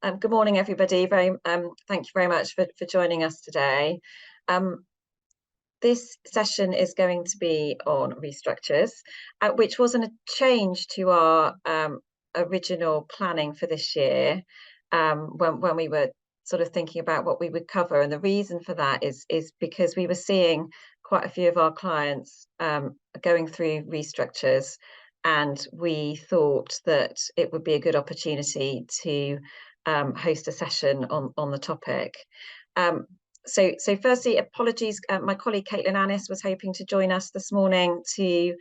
Good morning, everybody. Thank you very much for joining us today. This session is going to be on restructures, which wasn't a change to our original planning for this year when we were sort of thinking about what we would cover. And the reason for that is because we were seeing quite a few of our clients going through restructures, and we thought that it would be a good opportunity to host a session on the topic. So firstly, apologies. My colleague Caitlin Annis was hoping to join us this morning to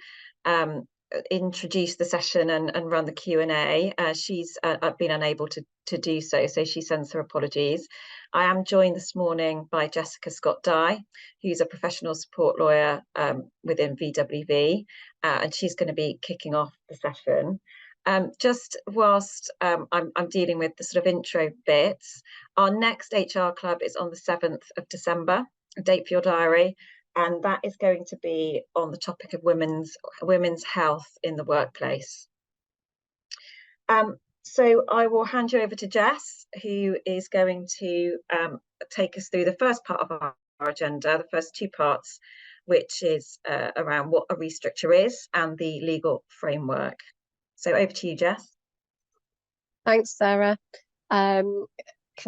introduce the session and run the Q&A. She's been unable to do so she sends her apologies. I am joined this morning by Jessica Scott-Dye, who's a professional support lawyer within VWV, and she's going to be kicking off the session. Just whilst I'm dealing with the sort of intro bits, our next HR club is on the 7th of December, a date for your diary, and that is going to be on the topic of women's health in the workplace. So I will hand you over to Jess, who is going to take us through the first part of our agenda, the first two parts, which is around what a restructure is and the legal framework. So over to you, Jess. Thanks, Sarah. Can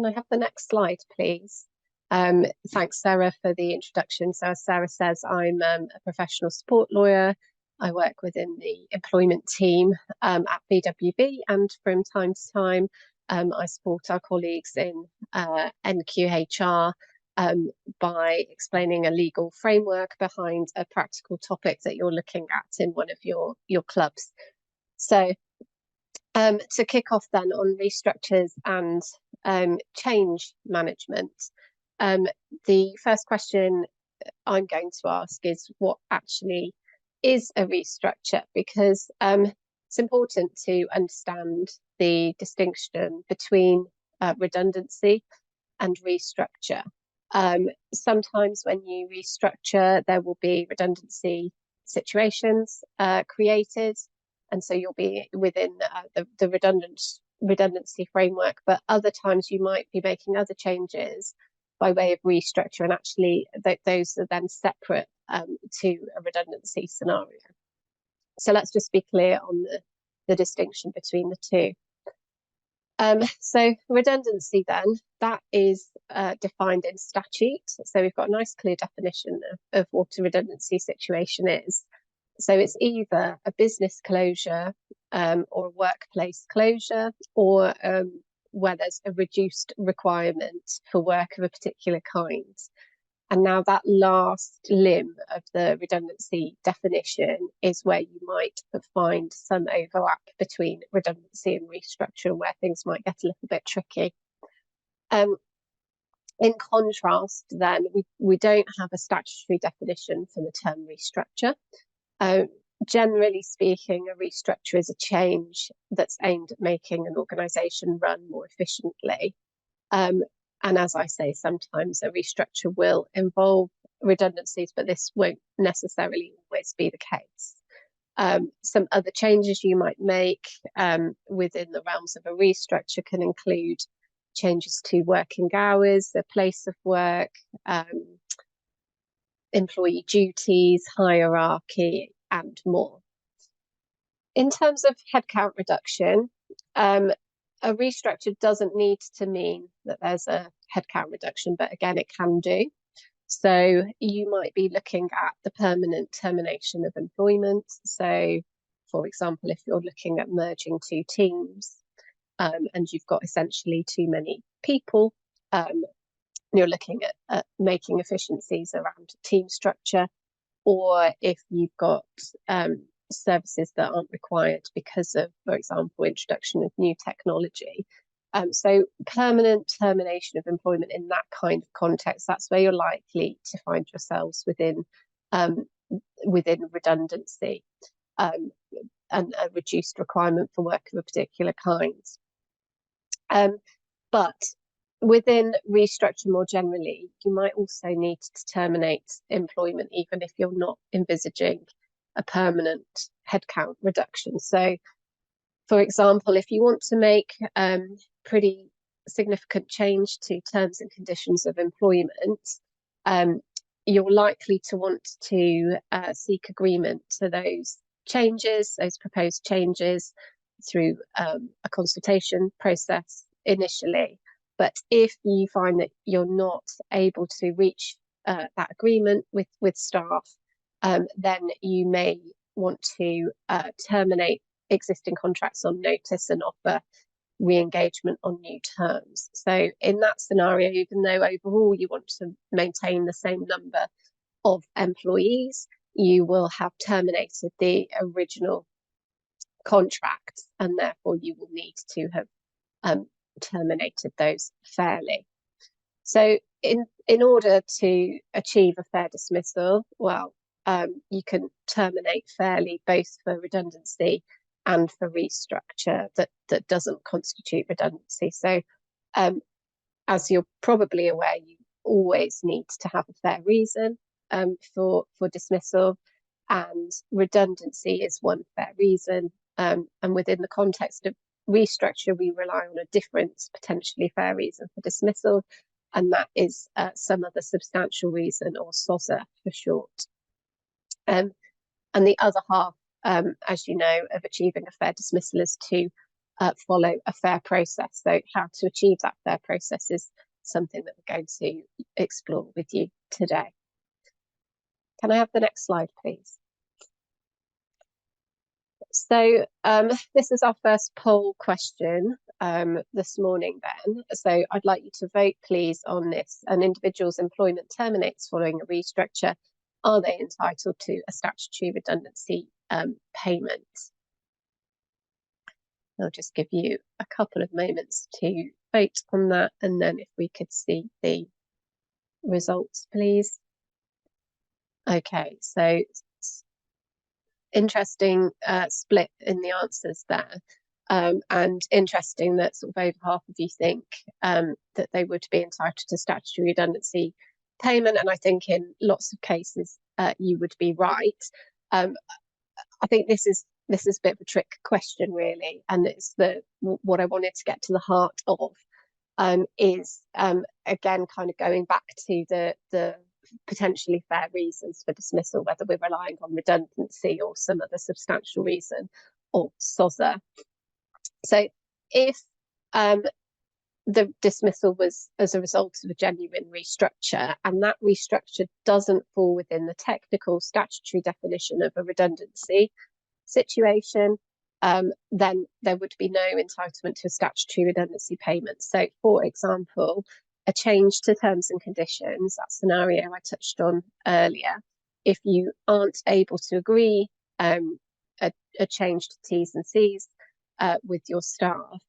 I have the next slide, please? Thanks, Sarah, for the introduction. So as Sarah says, I'm a professional support lawyer. I work within the employment team at VWV, and from time to time, I support our colleagues in NQHR by explaining a legal framework behind a practical topic that you're looking at in one of your clubs. So to kick off then on restructures and change management, the first question I'm going to ask is what actually is a restructure, because it's important to understand the distinction between redundancy and restructure. Sometimes when you restructure, there will be redundancy situations created, and so you'll be within the redundancy framework, but other times you might be making other changes by way of restructure, and actually those are then separate to a redundancy scenario. So let's just be clear on the distinction between the two. So redundancy then, that is defined in statute. So we've got a nice clear definition of what a redundancy situation is. So it's either a business closure or a workplace closure, or where there's a reduced requirement for work of a particular kind. And now that last limb of the redundancy definition is where you might find some overlap between redundancy and restructure, where things might get a little bit tricky. In contrast, then, we don't have a statutory definition for the term restructure. Generally speaking, a restructure is a change that's aimed at making an organisation run more efficiently. And as I say, sometimes a restructure will involve redundancies, but this won't necessarily always be the case. Some other changes you might make within the realms of a restructure can include changes to working hours, the place of work, employee duties, hierarchy, and more. In terms of headcount reduction, a restructure doesn't need to mean that there's a headcount reduction, but again, it can do. So you might be looking at the permanent termination of employment. So, for example, if you're looking at merging two teams and you've got essentially too many people, you're looking at making efficiencies around team structure, or if you've got services that aren't required because of, for example, introduction of new technology. So permanent termination of employment in that kind of context, that's where you're likely to find yourselves within redundancy and a reduced requirement for work of a particular kind. But within restructure more generally, you might also need to terminate employment even if you're not envisaging a permanent headcount reduction. So, for example, if you want to make pretty significant change to terms and conditions of employment, you're likely to want to seek agreement to those changes, those proposed changes, through a consultation process initially. But if you find that you're not able to reach that agreement with staff, then you may want to terminate existing contracts on notice and offer re-engagement on new terms. So in that scenario, even though overall you want to maintain the same number of employees, you will have terminated the original contracts, and therefore you will need to have terminated those fairly. So in order to achieve a fair dismissal, well, you can terminate fairly both for redundancy and for restructure that doesn't constitute redundancy. So as you're probably aware, you always need to have a fair reason for dismissal, and redundancy is one fair reason. And within the context of restructure, we rely on a different potentially fair reason for dismissal, and that is some other substantial reason, or SOSA for short. And the other half, as you know, of achieving a fair dismissal is to follow a fair process. So how to achieve that fair process is something that we're going to explore with you today. Can I have the next slide, please? So this is our first poll question this morning then. So I'd like you to vote please on this. An individual's employment terminates following a restructure. Are they entitled to a statutory redundancy payment? I'll just give you a couple of moments to vote on that, and then if we could see the results, please. Okay, so interesting split in the answers there, and interesting that sort of over half of you think that they would be entitled to statutory redundancy payment, and I think in lots of cases you would be right. I think this is a bit of a trick question really, and it's what I wanted to get to the heart of is again kind of going back to the potentially fair reasons for dismissal, whether we're relying on redundancy or some other substantial reason, or SOSA. So if the dismissal was as a result of a genuine restructure, and that restructure doesn't fall within the technical statutory definition of a redundancy situation, then there would be no entitlement to a statutory redundancy payment. So, for example, a change to terms and conditions, that scenario I touched on earlier, if you aren't able to agree a change to T's and C's with your staff,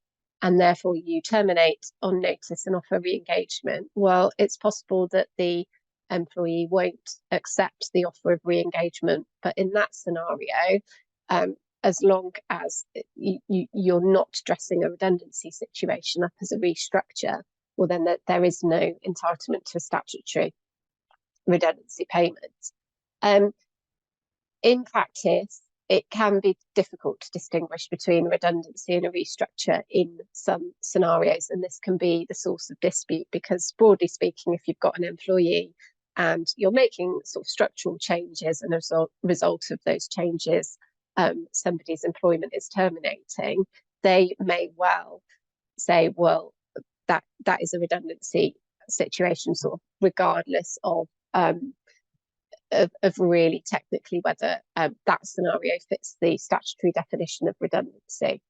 and therefore you terminate on notice and offer re-engagement, well, it's possible that the employee won't accept the offer of re-engagement. But in that scenario, as long as you're not dressing a redundancy situation up as a restructure, well, then there is no entitlement to a statutory redundancy payment. In practice, it can be difficult to distinguish between redundancy and a restructure in some scenarios, and this can be the source of dispute because, broadly speaking, if you've got an employee and you're making sort of structural changes, and as a result of those changes, somebody's employment is terminating, they may well say, well, that is a redundancy situation, sort of regardless of really technically whether that scenario fits the statutory definition of redundancy.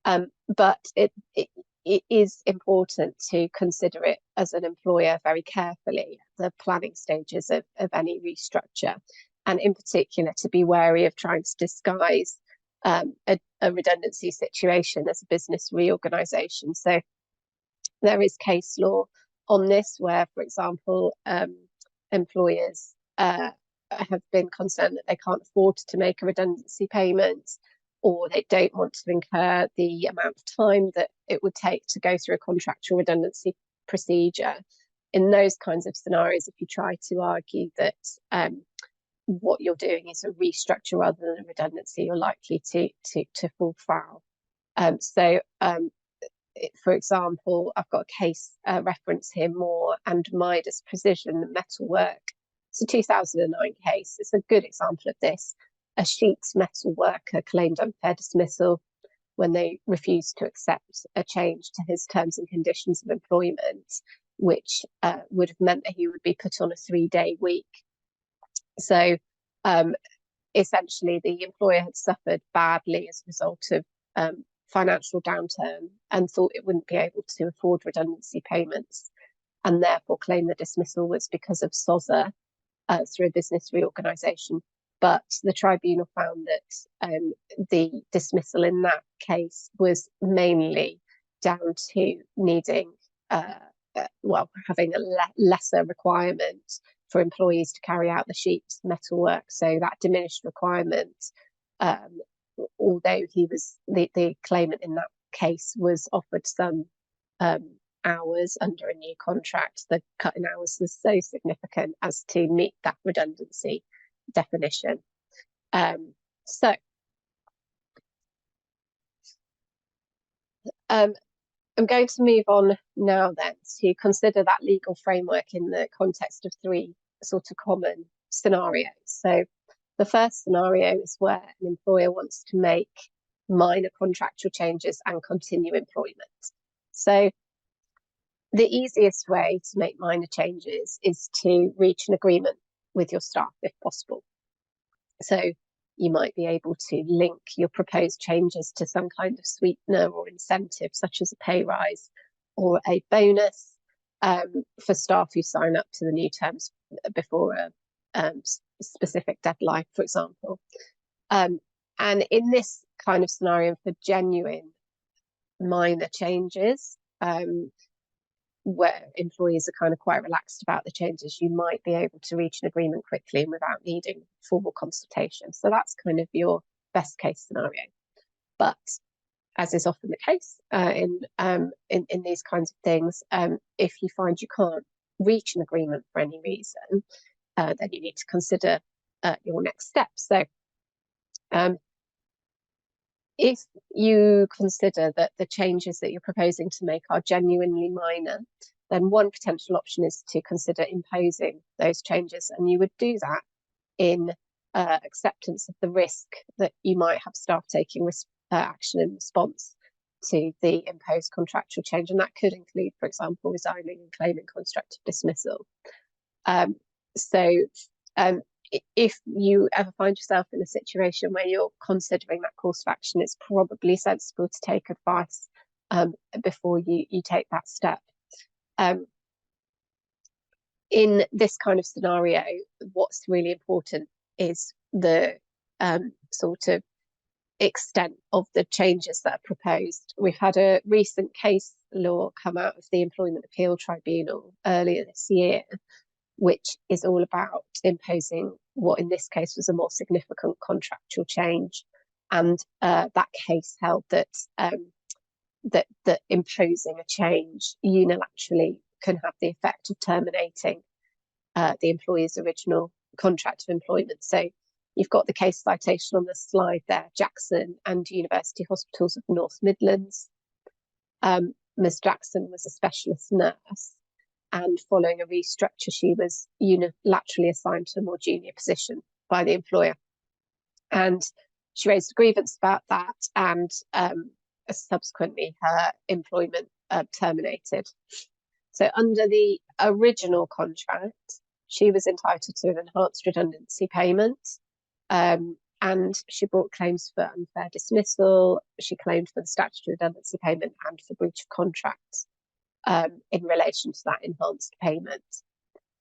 But it is important to consider it as an employer very carefully at the planning stages of any restructure, and in particular to be wary of trying to disguise a redundancy situation as a business reorganisation. So there is case law on this where, for example, employers have been concerned that they can't afford to make a redundancy payment, or they don't want to incur the amount of time that it would take to go through a contractual redundancy procedure. In those kinds of scenarios, if you try to argue that what you're doing is a restructure rather than a redundancy, you're likely to fall foul. So for example, I've got a case reference here, Moore and Midas Precision Metalwork. It's a 2009 case. It's a good example of this. A sheet metal worker claimed unfair dismissal when they refused to accept a change to his terms and conditions of employment, which would have meant that he would be put on a 3-day week. So essentially, the employer had suffered badly as a result of financial downturn and thought it wouldn't be able to afford redundancy payments, and therefore claimed the dismissal was because of SOZA through a business reorganisation. But the tribunal found that the dismissal in that case was mainly down to needing, having a lesser requirement for employees to carry out the sheet metal work. So that diminished requirement, although the claimant in that case was offered some hours under a new contract, the cut in hours was so significant as to meet that redundancy definition. So I'm going to move on now then to consider that legal framework in the context of 3 sort of common scenarios. So the first scenario is where an employer wants to make minor contractual changes and continue employment. So the easiest way to make minor changes is to reach an agreement with your staff if possible. So you might be able to link your proposed changes to some kind of sweetener or incentive, such as a pay rise or a bonus for staff who sign up to the new terms before a specific deadline, for example. And in this kind of scenario, for genuine minor changes, where employees are kind of quite relaxed about the changes, you might be able to reach an agreement quickly and without needing formal consultation. So that's kind of your best case scenario. But as is often the case in these kinds of things, if you find you can't reach an agreement for any reason, then you need to consider your next steps. So if you consider that the changes that you're proposing to make are genuinely minor, then one potential option is to consider imposing those changes. And you would do that in acceptance of the risk that you might have staff taking action in response to the imposed contractual change. And that could include, for example, resigning and claiming constructive dismissal. If you ever find yourself in a situation where you're considering that course of action, it's probably sensible to take advice before you take that step. In this kind of scenario, what's really important is the sort of extent of the changes that are proposed. We've had a recent case law come out of the Employment Appeal Tribunal earlier this year, which is all about imposing what in this case was a more significant contractual change. And that case held that that imposing a change unilaterally can have the effect of terminating the employee's original contract of employment. So you've got the case citation on the slide there, Jackson and University Hospitals of North Midlands. Ms. Jackson was a specialist nurse, and following a restructure, she was unilaterally assigned to a more junior position by the employer. And she raised a grievance about that, and subsequently her employment terminated. So under the original contract, she was entitled to an enhanced redundancy payment, and she brought claims for unfair dismissal. She claimed for the statutory redundancy payment and for breach of contract in relation to that enhanced payment.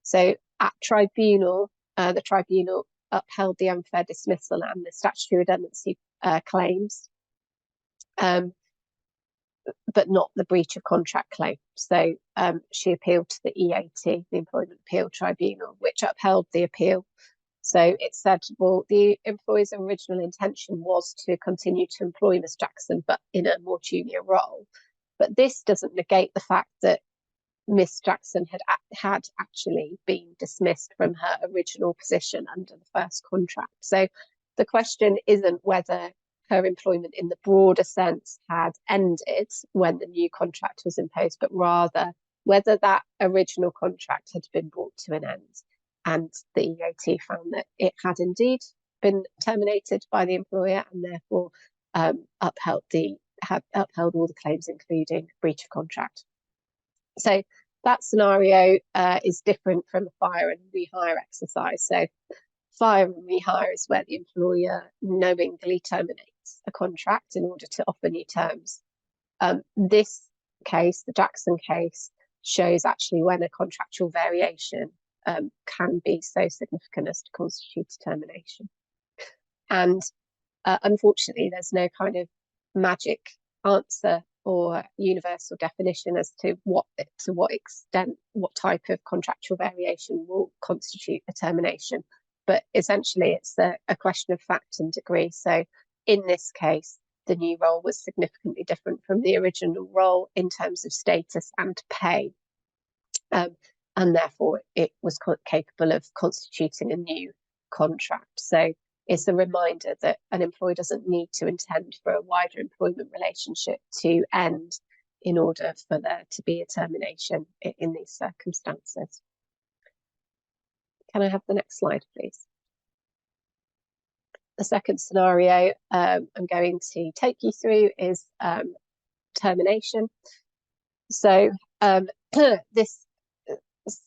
So at tribunal, the tribunal upheld the unfair dismissal and the statutory redundancy claims, but not the breach of contract claim. So she appealed to the EAT, the Employment Appeal Tribunal, which upheld the appeal. So it said, well, the employer's original intention was to continue to employ Ms. Jackson, but in a more junior role. But this doesn't negate the fact that Ms. Jackson had actually been dismissed from her original position under the first contract. So the question isn't whether her employment in the broader sense had ended when the new contract was imposed, but rather whether that original contract had been brought to an end. And the EOT found that it had indeed been terminated by the employer, and therefore upheld all the claims, including breach of contract. So that scenario is different from a fire and rehire exercise. So fire and rehire is where the employer knowingly terminates a contract in order to offer new terms. This case, the Jackson case, shows actually when a contractual variation can be so significant as to constitute a termination. And unfortunately, there's no kind of magic answer or universal definition as to what extent, what type of contractual variation will constitute a termination. But essentially, it's a question of fact and degree. So in this case, the new role was significantly different from the original role in terms of status and pay. And therefore, it was capable of constituting a new contract. So it's a reminder that an employer doesn't need to intend for a wider employment relationship to end in order for there to be a termination in these circumstances. Can I have the next slide, please? The second scenario I'm going to take you through is termination. So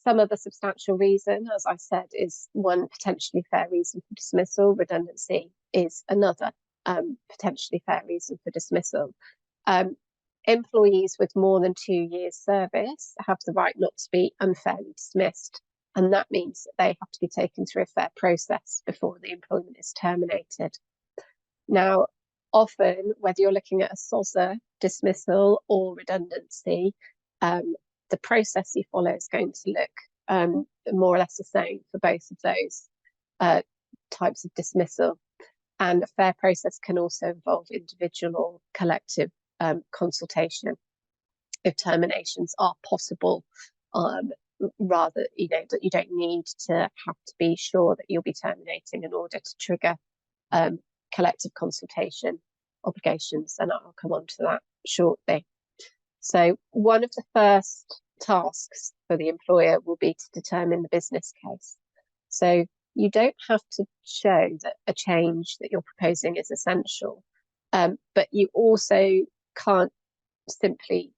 some of the substantial reason, as I said, is one potentially fair reason for dismissal. Redundancy is another potentially fair reason for dismissal. Employees with more than 2 years service have the right not to be unfairly dismissed. And that means that they have to be taken through a fair process before the employment is terminated. Now, often, whether you're looking at a SOZA dismissal or redundancy, the process you follow is going to look more or less the same for both of those types of dismissal. And a fair process can also involve individual or collective consultation if terminations are possible. Rather, that you don't need to have to be sure that you'll be terminating in order to trigger collective consultation obligations, and I'll come on to that shortly. So one of the first tasks for the employer will be to determine the business case. So you don't have to show that a change that you're proposing is essential, but you also can't simply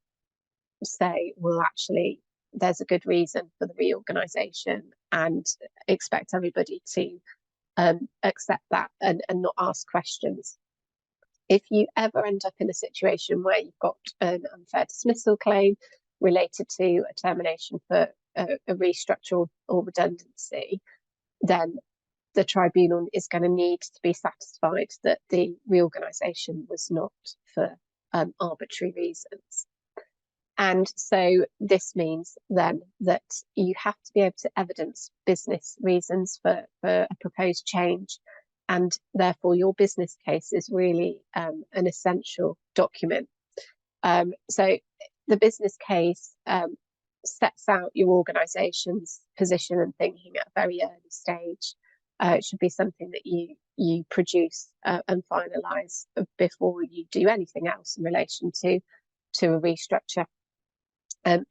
say, well, actually, there's a good reason for the reorganisation and expect everybody to accept that and not ask questions. If you ever end up in a situation where you've got an unfair dismissal claim related to a termination for a restructure or redundancy, then the tribunal is going to need to be satisfied that the reorganisation was not for arbitrary reasons. And so this means then that you have to be able to evidence business reasons for a proposed change, and therefore your business case is really an essential document. So the business case sets out your organisation's position and thinking at a very early stage. It should be something that you produce and finalise before you do anything else in relation to a restructure.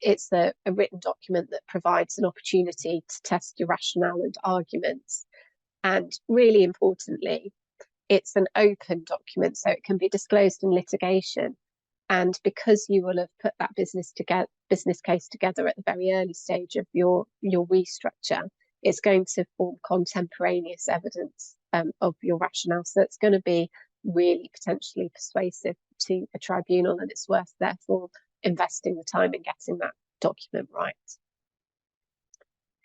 It's a written document that provides an opportunity to test your rationale and arguments. And really importantly, it's an open document, so it can be disclosed in litigation. And because you will have put that business case together at the very early stage of your restructure, it's going to form contemporaneous evidence of your rationale. So it's going to be really potentially persuasive to a tribunal, and it's worth therefore investing the time in getting that document right.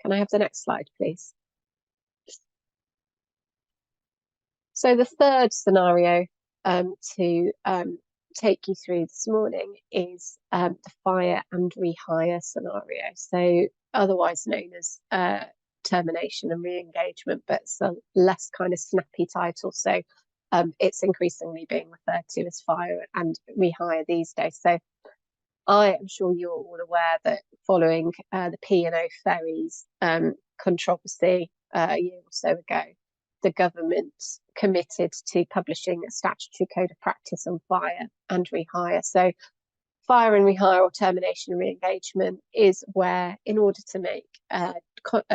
Can I have the next slide, please? So the third scenario to take you through this morning is the fire and rehire scenario. So otherwise known as termination and re-engagement, but it's a less kind of snappy title. So it's increasingly being referred to as fire and rehire these days. So I am sure you're all aware that following the P&O ferries controversy a year or so ago, the government committed to publishing a statutory code of practice on fire and rehire. So fire and rehire, or termination and re-engagement, is where, in order to make a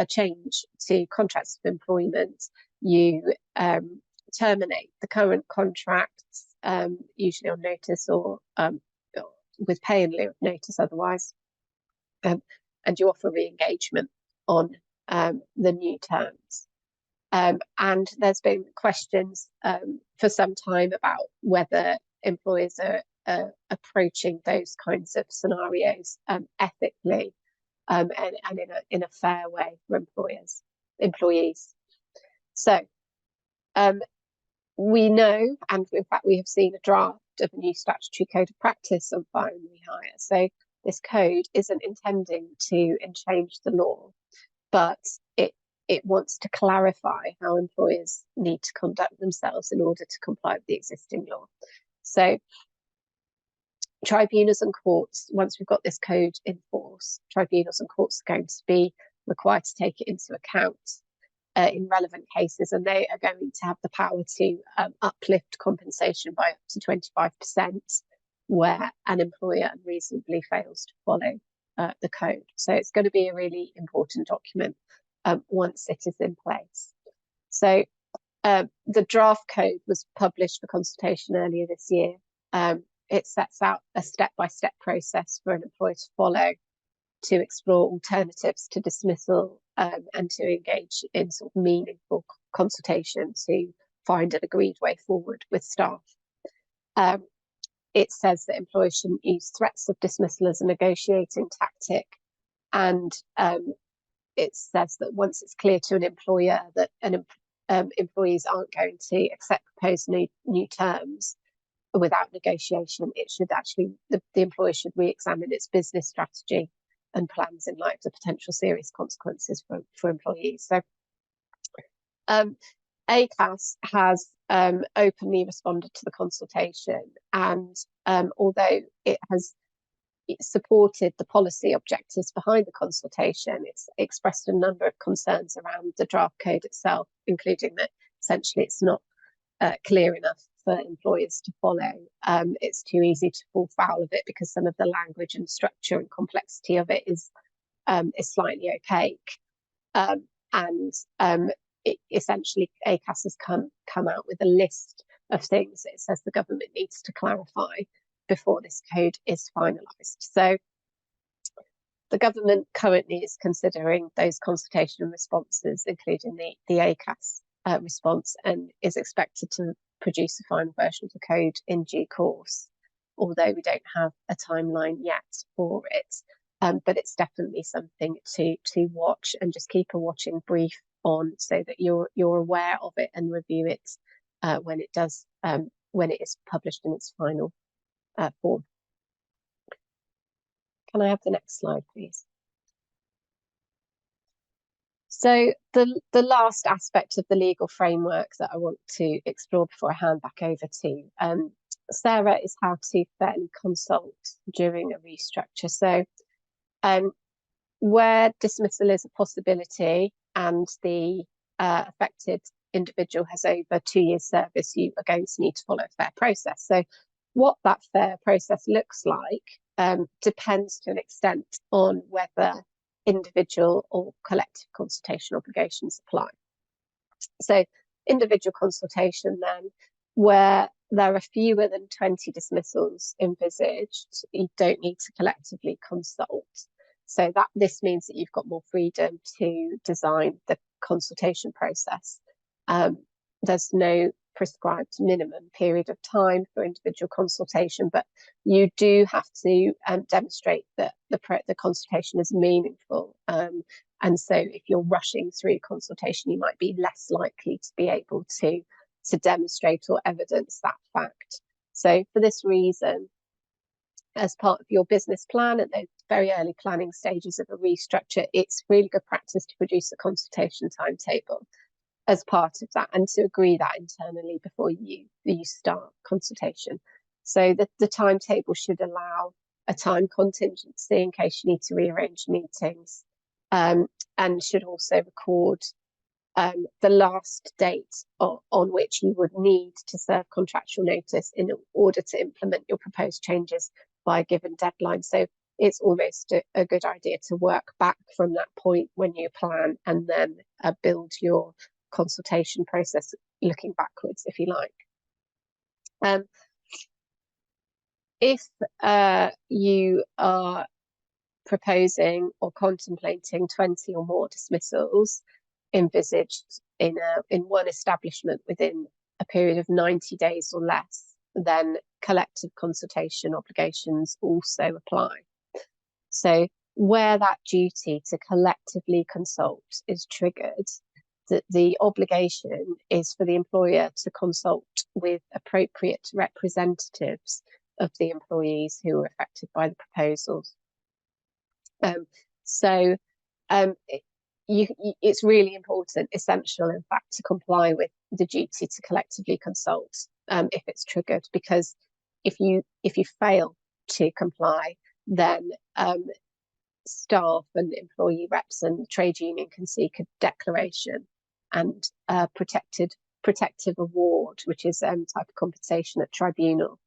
change to contracts of employment, you terminate the current contracts, usually on notice or with pay in lieu of notice otherwise, and you offer re-engagement on the new terms. And there's been questions for some time about whether employers are approaching those kinds of scenarios ethically and in a fair way for employees. So we know, and in fact we have seen a draft of a new statutory code of practice on fire and rehire. So this code isn't intending to change the law, but it wants to clarify how employers need to conduct themselves in order to comply with the existing law. So tribunals and courts, once we've got this code in force, tribunals and courts are going to be required to take it into account in relevant cases, and they are going to have the power to uplift compensation by up to 25% where an employer unreasonably fails to follow the code. So it's going to be a really important document once it is in place. So the draft code was published for consultation earlier this year. It sets out a step-by-step process for an employer to follow to explore alternatives to dismissal and to engage in sort of meaningful consultation to find an agreed way forward with staff. It says that employers shouldn't use threats of dismissal as a negotiating tactic, and it says that once it's clear to an employer that employees aren't going to accept proposed new terms without negotiation, it should actually, the employer should re-examine its business strategy and plans in light of the potential serious consequences for employees. So ACAS has openly responded to the consultation, and although it has supported the policy objectives behind the consultation, it's expressed a number of concerns around the draft code itself, including that essentially it's not clear enough for employers to follow. It's too easy to fall foul of it because some of the language and structure and complexity of it is slightly opaque. Essentially, ACAS has come out with a list of things that it says the government needs to clarify before this code is finalised. So the government currently is considering those consultation responses, including the ACAS response, and is expected to produce a final version of the code in due course, although we don't have a timeline yet for it. But it's definitely something to watch, and just keep a watching brief on so that you're aware of it and review it when it is published in its final form. Can I have the next slide, please? So the last aspect of the legal framework that I want to explore before I hand back over to Sarah is how to fairly consult during a restructure. So where dismissal is a possibility and the affected individual has over 2 years service, you are going to need to follow a fair process. So what that fair process looks like depends to an extent on whether individual or collective consultation obligations apply. So individual consultation then, where there are fewer than 20 dismissals envisaged, you don't need to collectively consult. So this means that you've got more freedom to design the consultation process. There's no prescribed minimum period of time for individual consultation, but you do have to demonstrate that the consultation is meaningful. And so if you're rushing through consultation, you might be less likely to be able to demonstrate or evidence that fact. So for this reason, as part of your business plan at those very early planning stages of a restructure, it's really good practice to produce a consultation timetable as part of that, and to agree that internally before you start consultation. So the timetable should allow a time contingency in case you need to rearrange meetings, and should also record the last date on which you would need to serve contractual notice in order to implement your proposed changes by a given deadline. So it's almost a good idea to work back from that point when you plan, and then build your consultation process looking backwards, if you like. If you are proposing or contemplating 20 or more dismissals envisaged in one establishment within a period of 90 days or less, then collective consultation obligations also apply. So where that duty to collectively consult is triggered, the obligation is for the employer to consult with appropriate representatives of the employees who are affected by the proposals. It's really important, essential, in fact, to comply with the duty to collectively consult if it's triggered, because if you fail to comply, then staff and employee reps and trade union can seek a declaration and protective award, which is type of compensation at tribunal.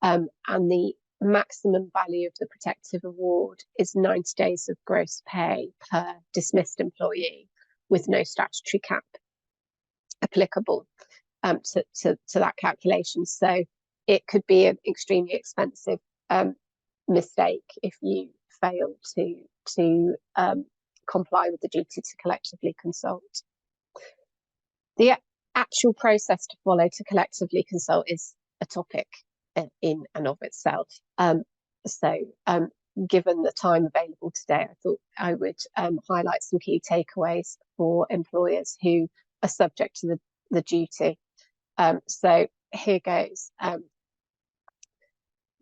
And the maximum value of the protective award is 90 days of gross pay per dismissed employee, with no statutory cap applicable to that calculation. So it could be an extremely expensive mistake if you fail to comply with the duty to collectively consult. The actual process to follow to collectively consult is a topic in and of itself. Given the time available today, I thought I would highlight some key takeaways for employers who are subject to the duty. So here goes.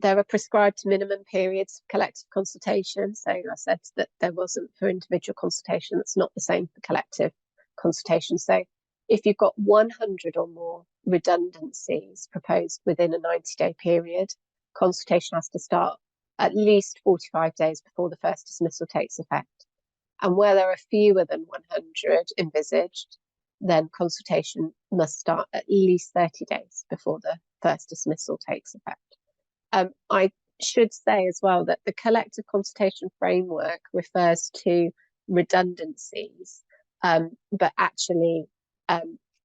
There are prescribed minimum periods of collective consultation. So I said that there wasn't for individual consultation. That's not the same for collective consultation. So if you've got 100 or more redundancies proposed within a 90-day period, consultation has to start at least 45 days before the first dismissal takes effect. And where there are fewer than 100 envisaged, then consultation must start at least 30 days before the first dismissal takes effect. I should say as well that the collective consultation framework refers to redundancies, but actually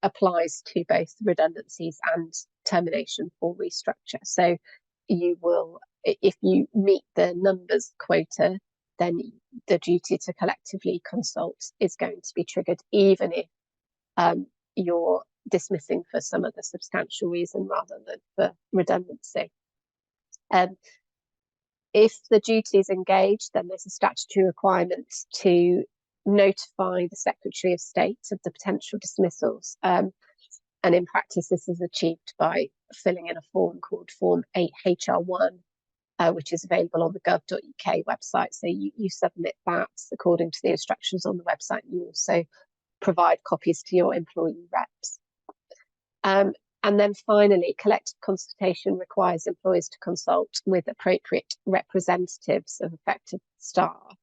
applies to both redundancies and termination for restructure. So you will, if you meet the numbers quota, then the duty to collectively consult is going to be triggered, even if you're dismissing for some other substantial reason rather than for redundancy. If the duty is engaged, then there's a statutory requirement to notify the Secretary of State of the potential dismissals. And in practice, this is achieved by filling in a form called Form 8HR1, which is available on the gov.uk website. So you submit that according to the instructions on the website. You also provide copies to your employee reps. And then finally, collective consultation requires employers to consult with appropriate representatives of affected staff.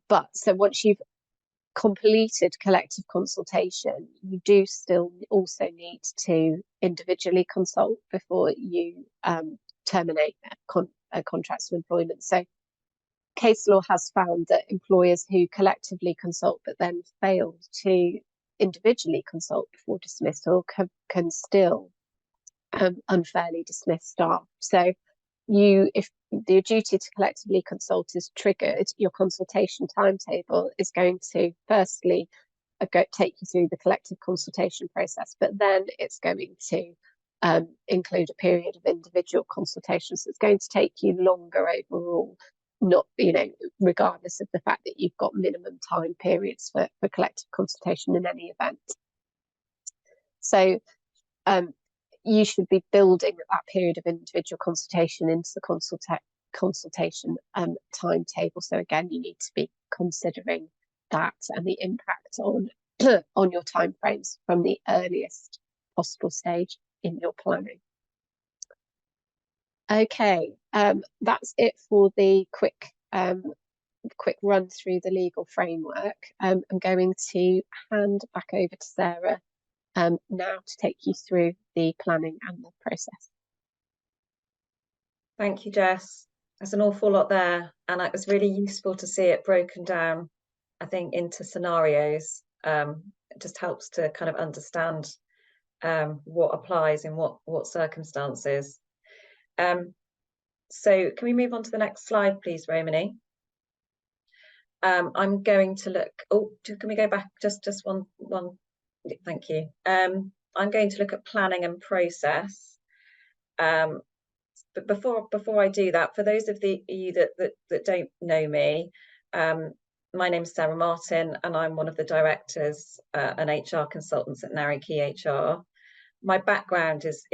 But so once you've completed collective consultation, you do still also need to individually consult before you terminate contracts of employment. So case law has found that employers who collectively consult but then fail to individually consult before dismissal can still unfairly dismiss staff. So if the duty to collectively consult is triggered, your consultation timetable is going to firstly take you through the collective consultation process, but then it's going to include a period of individual consultations. So it's going to take you longer overall, not, regardless of the fact that you've got minimum time periods for collective consultation in any event. So you should be building that period of individual consultation into the consultation timetable. So again, you need to be considering that and the impact on on your timeframes from the earliest possible stage in your planning. Okay, that's it for the quick quick run through the legal framework, I'm going to hand back over to Sarah now to take you through the planning and the process. Thank you, Jess. There's an awful lot there, and it was really useful to see it broken down, I think, into scenarios. It just helps to kind of understand what applies in what circumstances. So can we move on to the next slide, please, Romany? I'm going to look, oh, can we go back just one, thank you. I'm going to look at planning and process. But before I do that, for those of you that don't know me, my name's Sarah Martin, and I'm one of the directors and HR consultants at Quay HR. My background is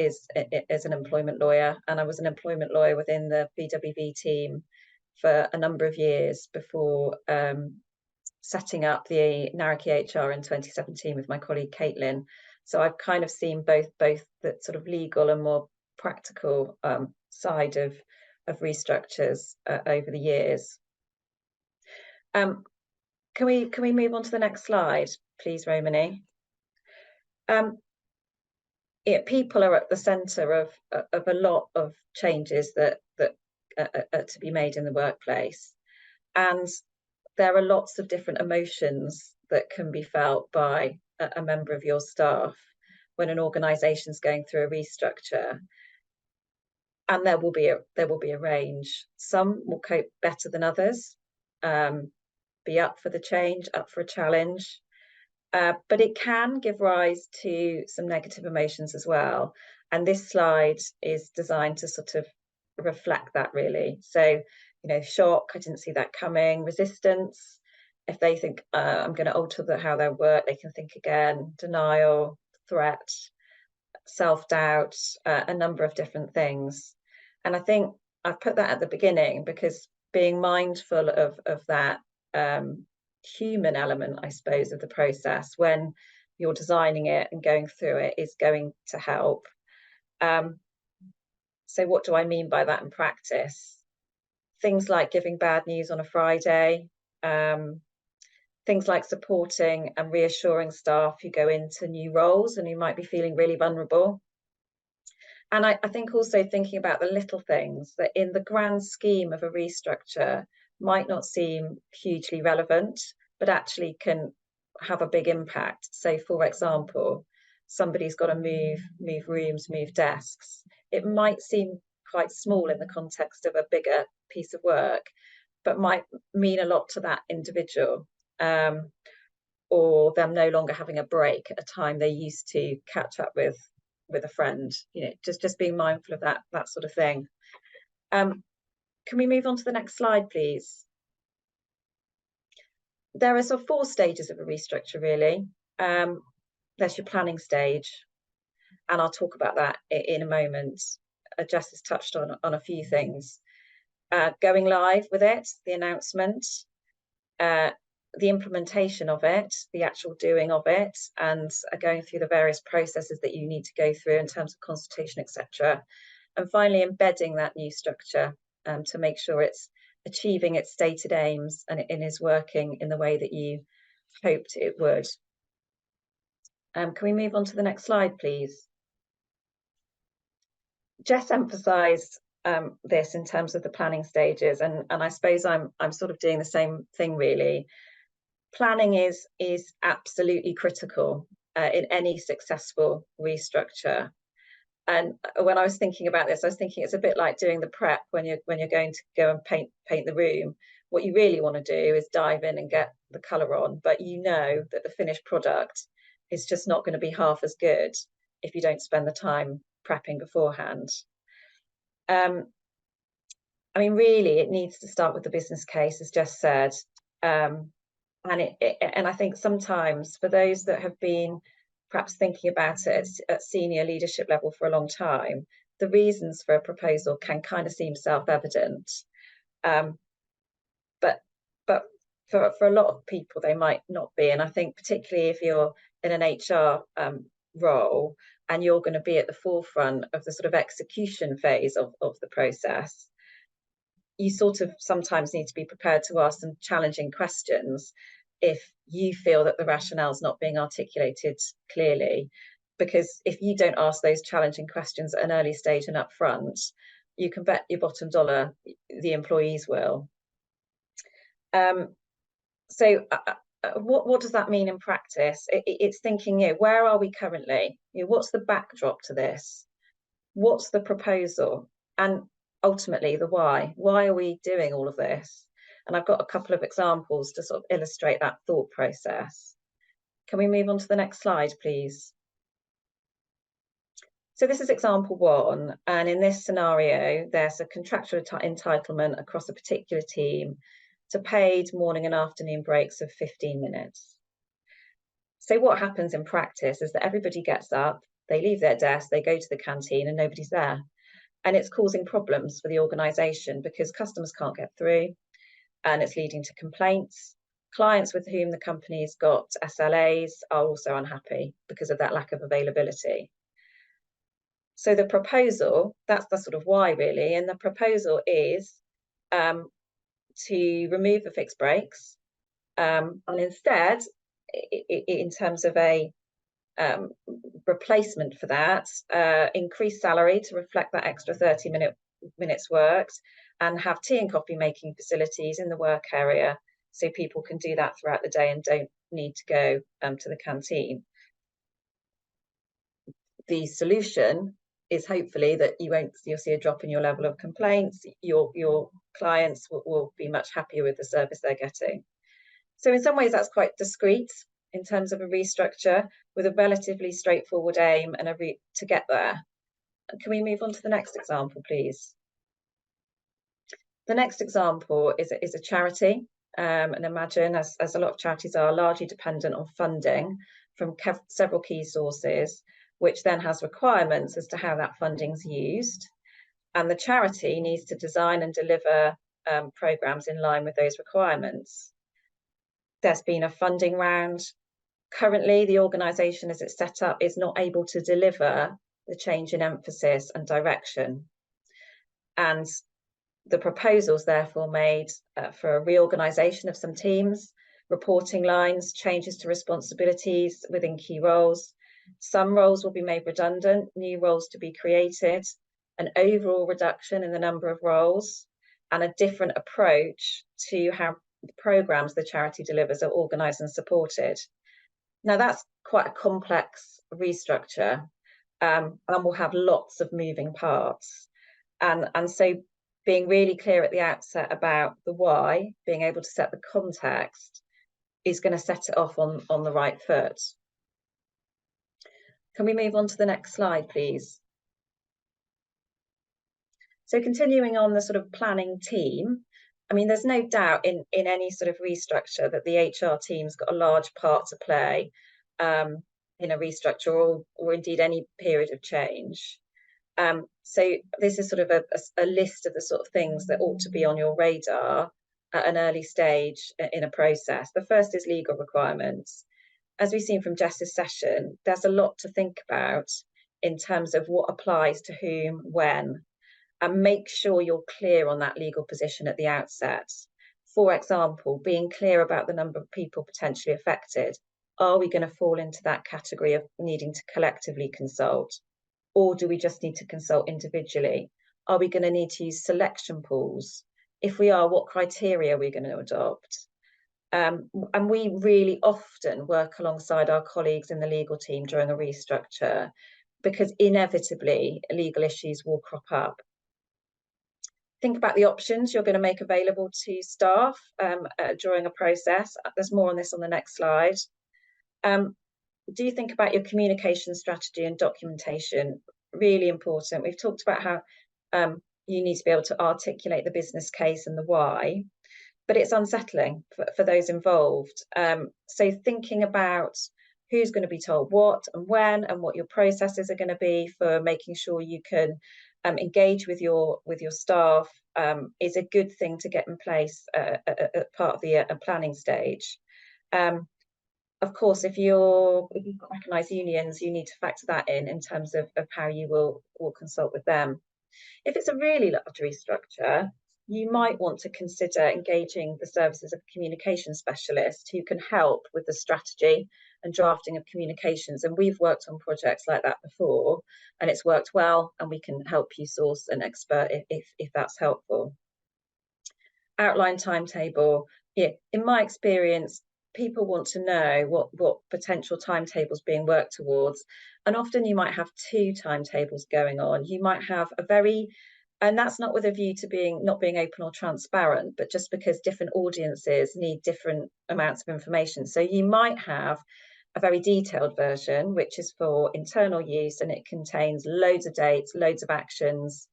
as an employment lawyer, and I was an employment lawyer within the BWV team for a number of years before setting up the Quay HR in 2017 with my colleague Caitlin. So I've kind of seen both the sort of legal and more practical side of restructures over the years. Can we move on to the next slide, please, Romany? People are at the centre of a lot of changes that are to be made in the workplace, and there are lots of different emotions that can be felt by a member of your staff when an organisation's going through a restructure. And there will be a range. Some will cope better than others, be up for the change, up for a challenge. But it can give rise to some negative emotions as well. And this slide is designed to sort of reflect that, really. So, shock, I didn't see that coming. Resistance, if they think I'm going to alter how they work, they can think again. Denial, threat, self-doubt, a number of different things. And I think I've put that at the beginning because being mindful of that human element, I suppose, of the process when you're designing it and going through it is going to help. So what do I mean by that in practice? Things like giving bad news on a Friday, things like supporting and reassuring staff who go into new roles and who might be feeling really vulnerable. And I think also thinking about the little things that in the grand scheme of a restructure might not seem hugely relevant, but actually can have a big impact. So, for example, somebody's got to move rooms, move desks. It might seem quite small in the context of a bigger piece of work, but might mean a lot to that individual. Or them no longer having a break at a time they used to catch up with a friend, just being mindful of that sort of thing. Can we move on to the next slide, please? There are sort of 4 stages of a restructure, really. There's your planning stage, and I'll talk about that in a moment. Jess has touched on a few things. Going live with it, the announcement, the implementation of it, the actual doing of it, and going through the various processes that you need to go through in terms of consultation, etc. And finally, embedding that new structure to make sure it's achieving its stated aims and it is working in the way that you hoped it would. Can we move on to the next slide, please? Jess emphasised this in terms of the planning stages, and I suppose I'm sort of doing the same thing, really. Planning is absolutely critical in any successful restructure. And when I was thinking about this, I was thinking it's a bit like doing the prep when you're going to go and paint the room. What you really want to do is dive in and get the colour on, but you know that the finished product is just not going to be half as good if you don't spend the time prepping beforehand. I mean, really, it needs to start with the business case, as Jess said. And I think sometimes for those that have been perhaps thinking about it at senior leadership level for a long time, the reasons for a proposal can kind of seem self-evident. But for a lot of people, they might not be. And I think particularly if you're in an HR role and you're going to be at the forefront of the sort of execution phase of the process, you sort of sometimes need to be prepared to ask some challenging questions if you feel that the rationale is not being articulated clearly. Because if you don't ask those challenging questions at an early stage and up front, you can bet your bottom dollar the employees will. What does that mean in practice? It's thinking, where are we currently? What's the backdrop to this? What's the proposal? And ultimately, the why. Why are we doing all of this? And I've got a couple of examples to sort of illustrate that thought process. Can we move on to the next slide, please? So this is example one, and in this scenario, there's a contractual entitlement across a particular team to paid morning and afternoon breaks of 15 minutes. So what happens in practice is that everybody gets up, they leave their desk, they go to the canteen and nobody's there. And it's causing problems for the organisation because customers can't get through, and it's leading to complaints. Clients with whom the company's got SLAs are also unhappy because of that lack of availability. So the proposal, that's the sort of why really, and the proposal is to remove the fixed breaks, and instead, in terms of a replacement for that, increase salary to reflect that extra 30 minutes worked, and have tea and coffee making facilities in the work area so people can do that throughout the day and don't need to go to the canteen. The solution is hopefully that you'll see a drop in your level of complaints. Your clients will be much happier with the service they're getting. So in some ways that's quite discreet in terms of a restructure with a relatively straightforward aim and a route to get there. Can we move on to the next example, please? The next example is a charity, and imagine, as a lot of charities are, largely dependent on funding from several key sources, which then has requirements as to how that funding's used. And the charity needs to design and deliver programmes in line with those requirements. There's been a funding round. Currently, the organisation as it's set up is not able to deliver the change in emphasis and direction. And the proposals therefore made for a reorganisation of some teams, reporting lines, changes to responsibilities within key roles. Some roles will be made redundant, new roles to be created, an overall reduction in the number of roles, and a different approach to how the programmes the charity delivers are organised and supported. Now that's quite a complex restructure, and will have lots of moving parts. And so being really clear at the outset about the why, being able to set the context, is going to set it off on the right foot. Can we move on to the next slide, please? So continuing on the sort of planning team, I mean, there's no doubt in any sort of restructure that the HR team's got a large part to play in a restructure or indeed any period of change. So this is sort of a list of the sort of things that ought to be on your radar at an early stage in a process. The first is legal requirements. As we've seen from Jess's session, there's a lot to think about in terms of what applies to whom, when, and make sure you're clear on that legal position at the outset. For example, being clear about the number of people potentially affected. Are we going to fall into that category of needing to collectively consult? Or do we just need to consult individually? Are we going to need to use selection pools? If we are, what criteria are we going to adopt? And we really often work alongside our colleagues in the legal team during a restructure because inevitably legal issues will crop up. Think about the options you're going to make available to staff during a process. There's more on this on the next slide. Do you think about your communication strategy and documentation? Really important. We've talked about how you need to be able to articulate the business case and the why, but it's unsettling for those involved. So thinking about who's going to be told what and when, and what your processes are going to be for making sure you can engage with your staff is a good thing to get in place at part of the planning stage. Of course, if you've got recognised unions, you need to factor that in terms of how you will consult with them. If it's a really large restructure, you might want to consider engaging the services of a communication specialist who can help with the strategy and drafting of communications. And we've worked on projects like that before, and it's worked well, and we can help you source an expert if that's helpful. Outline timetable. Yeah, in my experience, people want to know what potential timetables being worked towards, and often you might have two timetables going on. You might have a very, and that's not with a view to not being open or transparent, but just because different audiences need different amounts of information. So you might have a very detailed version, which is for internal use, and it contains loads of dates, loads of actions,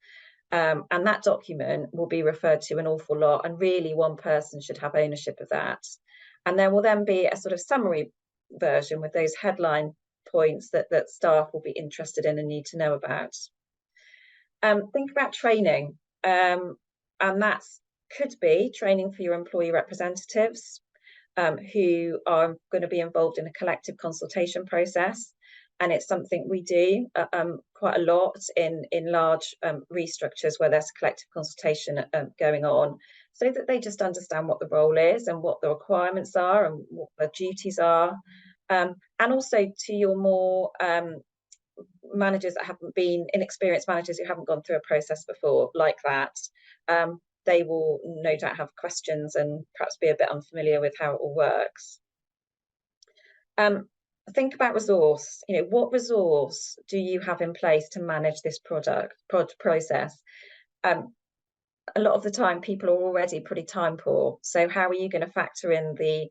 and that document will be referred to an awful lot, and really one person should have ownership of that. And there will then be a sort of summary version with those headline points that staff will be interested in and need to know about. Think about training, and that could be training for your employee representatives who are going to be involved in a collective consultation process. And it's something we do quite a lot in large restructures where there's collective consultation going on, so that they just understand what the role is and what the requirements are and what the duties are. And also to your more managers that haven't been, inexperienced managers who haven't gone through a process before like that, they will no doubt have questions and perhaps be a bit unfamiliar with how it all works. Think about resource. What resource do you have in place to manage this process? A lot of the time people are already pretty time poor, so how are you going to factor in the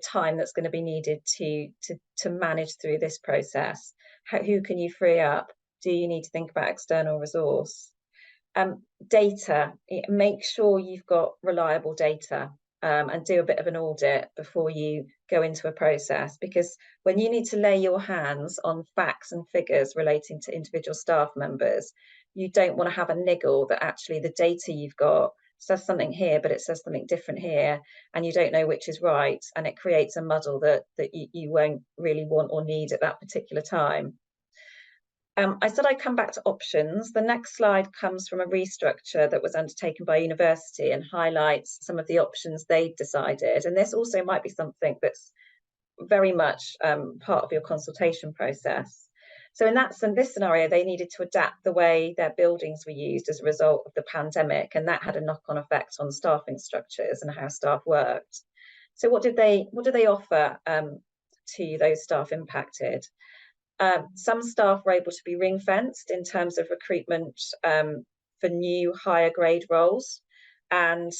time that's going to be needed to manage through this process? Who can you free up? Do you need to think about external resource? Data. Make sure you've got reliable data, and do a bit of an audit before you go into a process, because when you need to lay your hands on facts and figures relating to individual staff members, you don't want to have a niggle that actually the data you've got says something here, but it says something different here, and you don't know which is right, and it creates a muddle that you won't really want or need at that particular time. I said I'd come back to options. The next slide comes from a restructure that was undertaken by a university and highlights some of the options they decided. And this also might be something that's very much part of your consultation process. So in this scenario, they needed to adapt the way their buildings were used as a result of the pandemic, and that had a knock-on effect on staffing structures and how staff worked. So what did they offer to those staff impacted? Some staff were able to be ring-fenced in terms of recruitment for new higher grade roles, and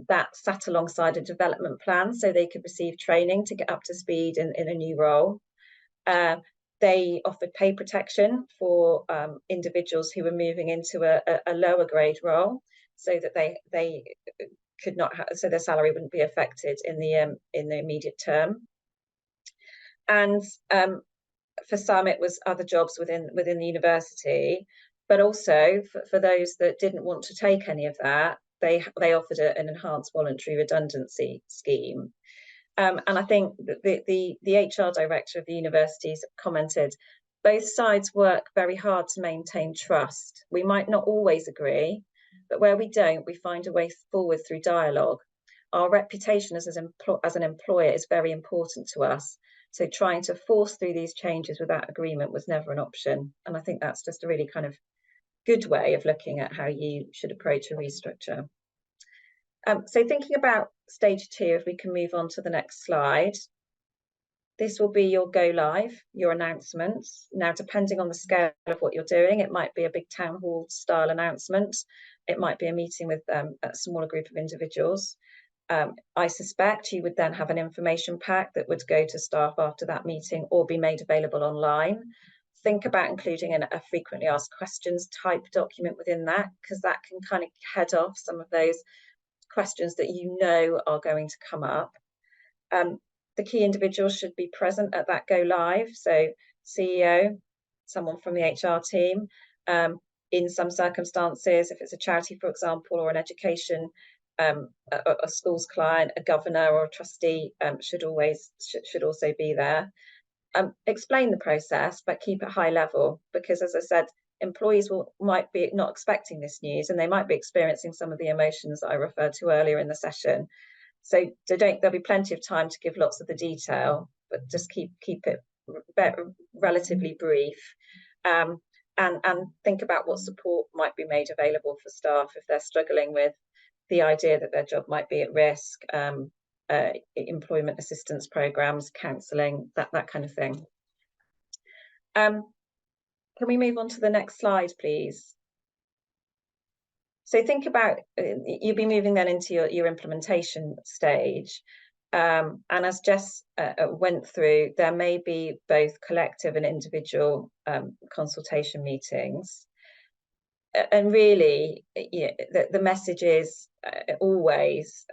that sat alongside a development plan so they could receive training to get up to speed in a new role. They offered pay protection for individuals who were moving into a lower grade role, so that they could not so their salary wouldn't be affected in the immediate term. And for some, it was other jobs within the university, but also for those that didn't want to take any of that, they offered an enhanced voluntary redundancy scheme. And I think that the HR director of the universities commented, both sides work very hard to maintain trust. We might not always agree, but where we don't, we find a way forward through dialogue. Our reputation as an employer is very important to us. So trying to force through these changes without agreement was never an option. And I think that's just a really kind of good way of looking at how you should approach a restructure. So thinking about stage 2, if we can move on to the next slide. This will be your go live, your announcements. Now, depending on the scale of what you're doing, it might be a big town hall style announcement. It might be a meeting with a smaller group of individuals. I suspect you would then have an information pack that would go to staff after that meeting or be made available online. Think about including a frequently asked questions type document within that, because that can kind of head off some of those questions that you know are going to come up. The key individuals should be present at that go live. So CEO, someone from the HR team. In some circumstances, if it's a charity, for example, or an education, a school's client, a governor or a trustee should also be there. Explain the process, but keep it high level, because as I said, employees might be not expecting this news, and they might be experiencing some of the emotions that I referred to earlier in the session. So there'll be plenty of time to give lots of the detail, but just keep it relatively brief, and think about what support might be made available for staff if they're struggling with the idea that their job might be at risk, employment assistance programs, counselling, that kind of thing. Can we move on to the next slide, please? So think about, you'll be moving then into your implementation stage. And as Jess went through, there may be both collective and individual consultation meetings. And really, the message is always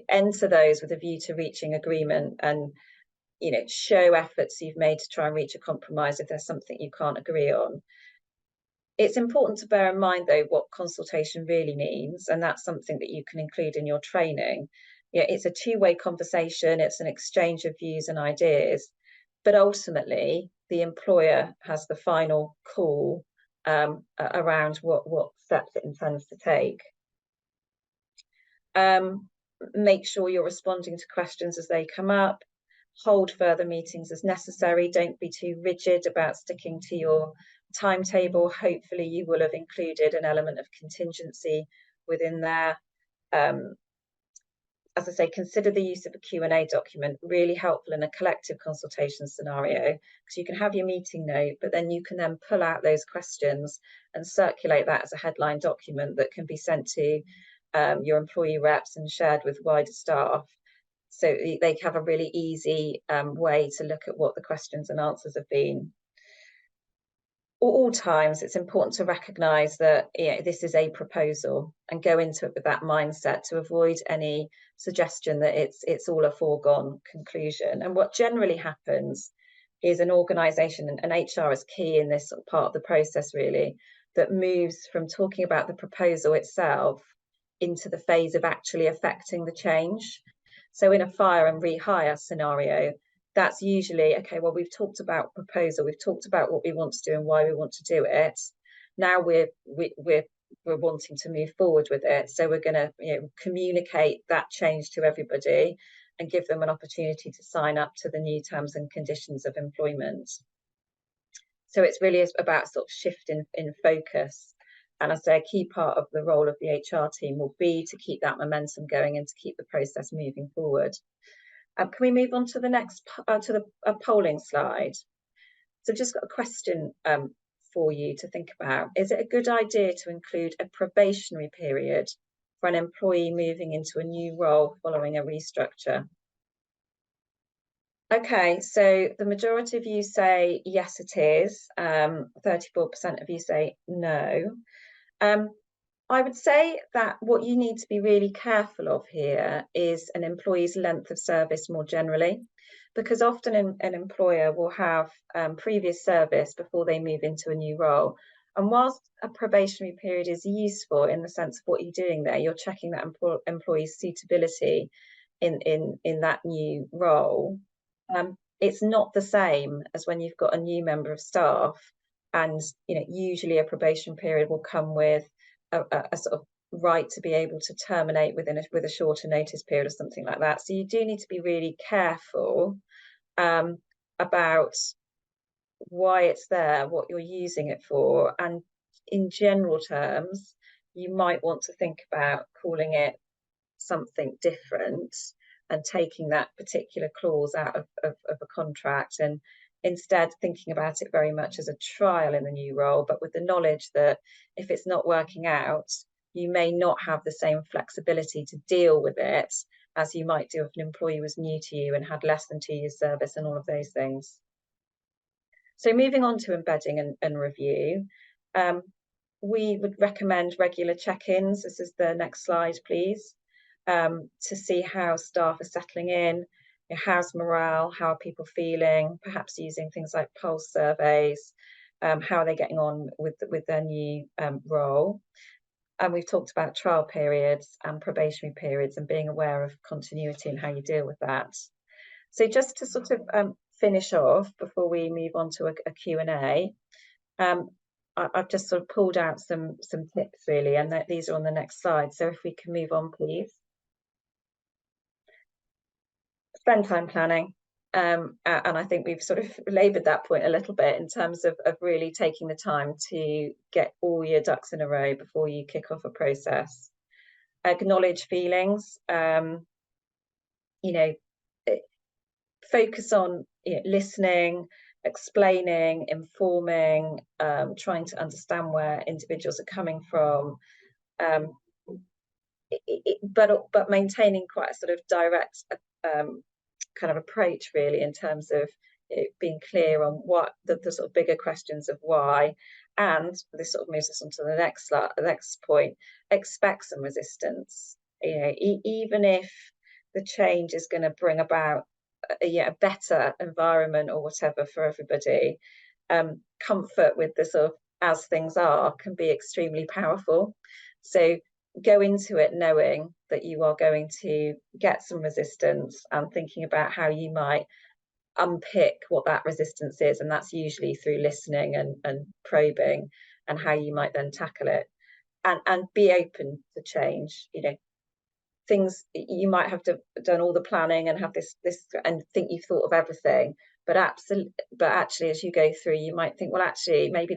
enter those with a view to reaching agreement, and show efforts you've made to try and reach a compromise if there's something you can't agree on. It's important to bear in mind, though, what consultation really means, and that's something that you can include in your training. It's a two-way conversation, it's an exchange of views and ideas, but ultimately the employer has the final call around what steps it intends to take. Make sure you're responding to questions as they come up. Hold further meetings as necessary. Don't be too rigid about sticking to your timetable. Hopefully you will have included an element of contingency within there. As I say, consider the use of a Q&A document, really helpful in a collective consultation scenario, because you can have your meeting note, but then you can then pull out those questions and circulate that as a headline document that can be sent to your employee reps and shared with wider staff. So they have a really easy way to look at what the questions and answers have been. At all times, it's important to recognise that this is a proposal and go into it with that mindset to avoid any suggestion that it's all a foregone conclusion. And what generally happens is an organisation, and HR is key in this part of the process really, that moves from talking about the proposal itself into the phase of actually affecting the change. So in a fire and rehire scenario, that's usually, okay, well, we've talked about proposal, we've talked about what we want to do and why we want to do it. Now we're wanting to move forward with it. So we're going to communicate that change to everybody and give them an opportunity to sign up to the new terms and conditions of employment. So it's really about sort of shift in focus. And I say a key part of the role of the HR team will be to keep that momentum going and to keep the process moving forward. Can we move on to the next, to the polling slide? So I've just got a question for you to think about. Is it a good idea to include a probationary period for an employee moving into a new role following a restructure? Okay, so the majority of you say yes, it is. 34% of you say no. I would say that what you need to be really careful of here is an employee's length of service more generally, because often an employer will have previous service before they move into a new role. And whilst a probationary period is useful in the sense of what you're doing there, you're checking that employee's suitability in that new role. It's not the same as when you've got a new member of staff, and usually a probation period will come with a sort of right to be able to terminate with a shorter notice period or something like that. So you do need to be really careful about why it's there, what you're using it for, and in general terms, you might want to think about calling it something different and taking that particular clause out of a contract, and instead thinking about it very much as a trial in the new role, but with the knowledge that if it's not working out, you may not have the same flexibility to deal with it as you might do if an employee was new to you and had less than 2 years service and all of those things. So moving on to embedding and review, we would recommend regular check-ins. This is the next slide, please, to see how staff are settling in, how's morale, how are people feeling, perhaps using things like pulse surveys, how are they getting on with their new role. And we've talked about trial periods and probationary periods and being aware of continuity and how you deal with that. So just to sort of finish off before we move on to a Q&A, I've just sort of pulled out some tips really, and these are on the next slide. So if we can move on, please. Spend time planning. And I think we've sort of laboured that point a little bit in terms of really taking the time to get all your ducks in a row before you kick off a process. Acknowledge feelings, focus on listening, explaining, informing, trying to understand where individuals are coming from, but maintaining quite a sort of direct kind of approach really, in terms of being clear on what the sort of bigger questions of why. And this sort of moves us on to the next point. Expect some resistance, even if the change is going to bring about a better environment or whatever for everybody. Comfort with the sort of as things are can be extremely powerful. So go into it knowing that you are going to get some resistance, and thinking about how you might unpick what that resistance is, and that's usually through listening and probing, and how you might then tackle it, and be open to change. Things you might have done all the planning and have this and think you've thought of everything, but actually as you go through you might think, well, actually maybe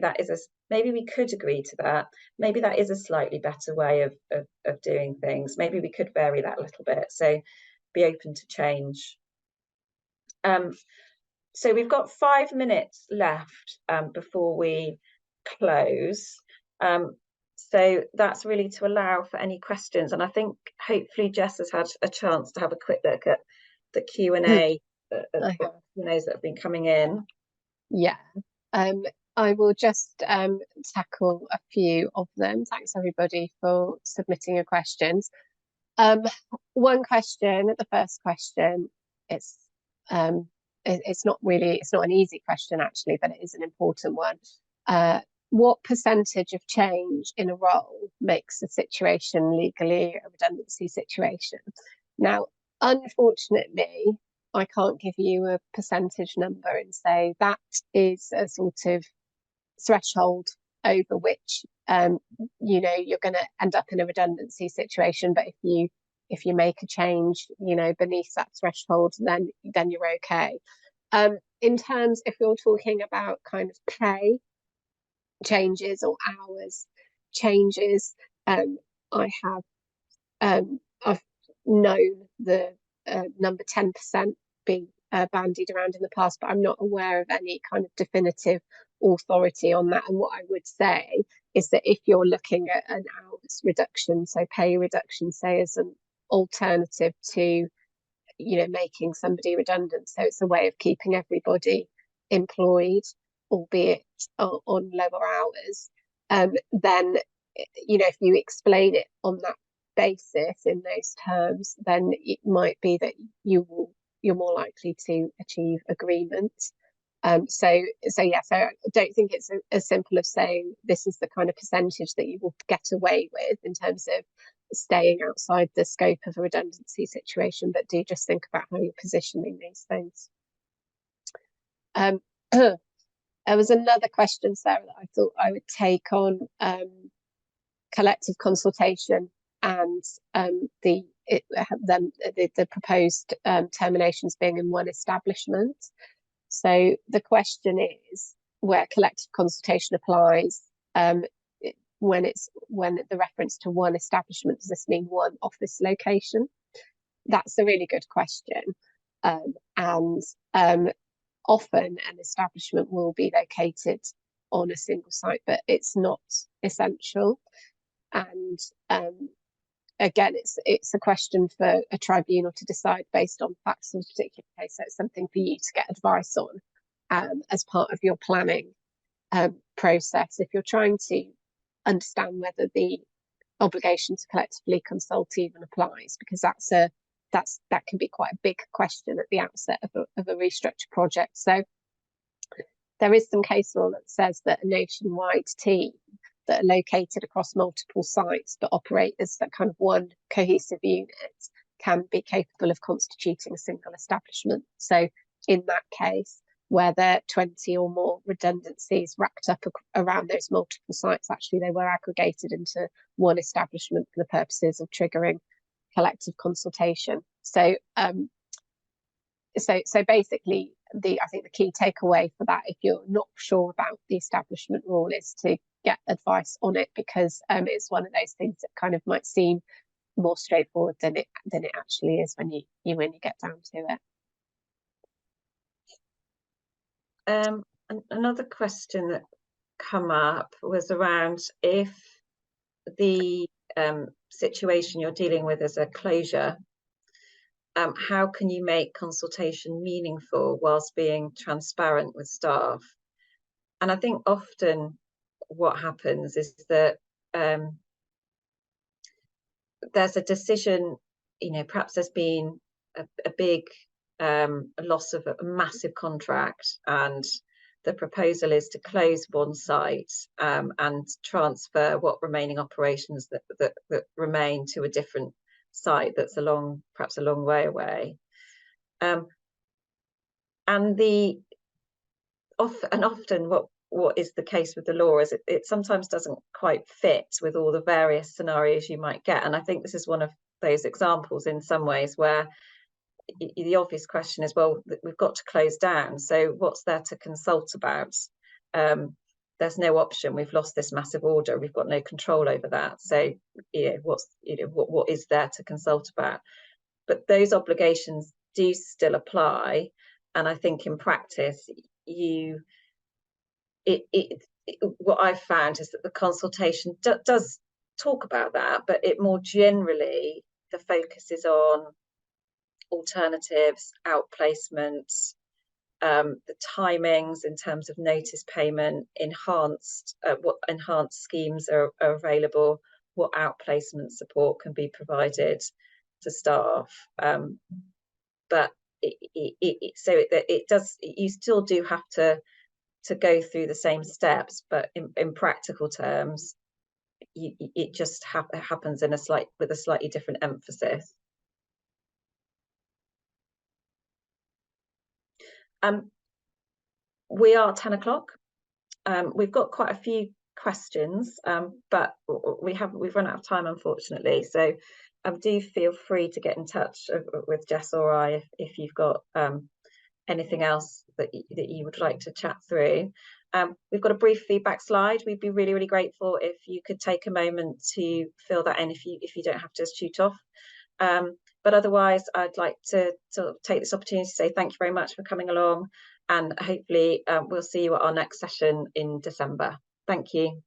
we could agree to that, maybe that is a slightly better way of doing things, maybe we could vary that a little bit. So be open to change. So we've got 5 minutes left before we close. So that's really to allow for any questions, and I think hopefully Jess has had a chance to have a quick look at the Q&A Q&As that have been coming in. Yeah, I will just tackle a few of them. Thanks everybody for submitting your questions. One question, the first question, it's not an easy question actually, but it is an important one. What percentage of change in a role makes a situation legally a redundancy situation? Now, unfortunately, I can't give you a percentage number and say that is a sort of threshold over which you're going to end up in a redundancy situation. But if you make a change, beneath that threshold, then you're okay. In terms, if you're talking about kind of pay changes or hours changes, I've known the number 10% being bandied around in the past, but I'm not aware of any kind of definitive authority on that. And what I would say is that if you're looking at an hours reduction, so pay reduction, say as an alternative to making somebody redundant, so it's a way of keeping everybody employed, albeit on lower hours, then if you explain it on that basis in those terms, then it might be that you're more likely to achieve agreement. So I don't think it's as simple of saying this is the kind of percentage that you will get away with in terms of staying outside the scope of a redundancy situation, but do just think about how you're positioning these things. There was another question, Sarah, that I thought I would take on collective consultation and the proposed terminations being in one establishment. So the question is where collective consultation applies, when the reference to one establishment, does this mean one office location? That's a really good question. And often an establishment will be located on a single site, but it's not essential. And again, it's a question for a tribunal to decide based on facts in a particular case. So it's something for you to get advice on as part of your planning process. If you're trying to understand whether the obligation to collectively consult even applies, because that can be quite a big question at the outset of a restructure project. So there is some case law that says that a nationwide team that are located across multiple sites but operate as that kind of one cohesive unit can be capable of constituting a single establishment. So in that case, where there are 20 or more redundancies racked up around those multiple sites. Actually, they were aggregated into one establishment for the purposes of triggering collective consultation. So basically, I think the key takeaway for that, if you're not sure about the establishment rule, is to get advice on it, because it's one of those things that kind of might seem more straightforward than it actually is when you get down to it. Another question that come up was around if the situation you're dealing with is a closure, how can you make consultation meaningful whilst being transparent with staff? And I think often what happens is that there's a decision, perhaps there's been a big loss of a massive contract, and the proposal is to close one site and transfer what remaining operations that remain to a different site that's perhaps a long way away. And often what is the case with the law is it sometimes doesn't quite fit with all the various scenarios you might get. And I think this is one of those examples in some ways where the obvious question is, well, we've got to close down, so what's there to consult about? There's no option. We've lost this massive order. We've got no control over that. So what is there to consult about? But those obligations do still apply, and I think in practice what I've found is that the consultation does talk about that, but it more generally, the focus is on alternatives, outplacements, the timings in terms of notice payment, what enhanced schemes are available, what outplacement support can be provided to staff. But you still do have to go through the same steps, but in practical terms, it just happens with a slightly different emphasis. We are 10 o'clock. We've got quite a few questions, but we've run out of time, unfortunately. So do feel free to get in touch with Jess or I if you've got anything else that you would like to chat through. We've got a brief feedback slide. We'd be really, really grateful if you could take a moment to fill that in if you don't have to shoot off. But otherwise, I'd like to take this opportunity to say thank you very much for coming along, and hopefully we'll see you at our next session in December. Thank you.